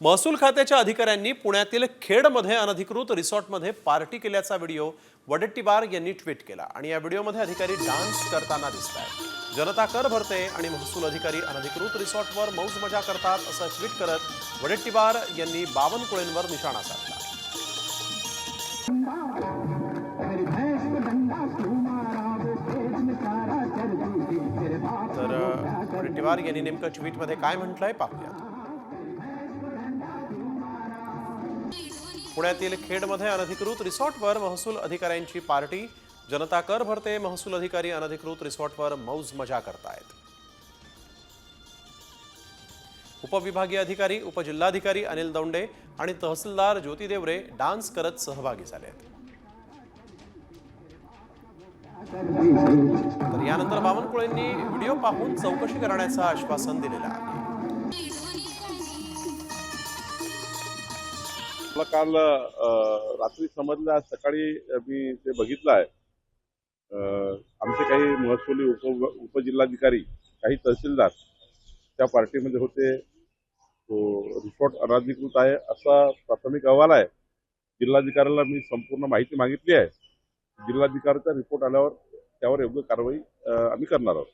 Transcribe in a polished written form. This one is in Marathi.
महसूल खात्याच्या अधिकाऱ्यांनी पुण्यातील खेडमध्ये अनधिकृत रिसॉर्टमध्ये पार्टी केल्याचा व्हिडिओ वडेट्टीवार यांनी ट्विट केला आणि या व्हिडिओमध्ये अधिकारी डान्स करताना दिसतायत। जनता कर भरते आणि महसूल अधिकारी अनधिकृत रिसॉर्टवर मौज मजा करतात असं ट्विट करत वडेट्टीवार यांनी बावनकुळेंवर निशाणा साधला। तर वडेट्टीवार यांनी नेमकं ट्विटमध्ये काय म्हटलंय पाहूया। पुण्यातील खेडमध्ये अनधिकृत रिसॉर्टवर महसूल अधिकाऱ्यांची पार्टी। जनता कर भरते, महसूल अधिकारी अनधिकृत रिसॉर्टवर मौज मजा करतायत। उपविभागीय अधिकारी, उपजिल्हाधिकारी अनिल दौंडे आणि तहसीलदार ज्योती देवरे डान्स करत सहभागी झालेत। तर यानंतर बावनकुळेंनी व्हिडिओ पाहून चौकशी करण्याचं आश्वासन दिलेलं आहे। मला काल रात्री समजलं, आज सकाळी मी ते बघितलं आहे। आमचे काही महसुली उपजिल्हाधिकारी, काही तहसीलदार त्या पार्टीमध्ये होते। तो रिसॉर्ट अनधिकृत आहे असा प्राथमिक अहवाल आहे। जिल्हाधिकाऱ्याला मी संपूर्ण माहिती मागितली आहे। जिल्हाधिकाऱ्याचा रिपोर्ट आल्यावर त्यावर योग्य कारवाई आम्ही करणार आहोत।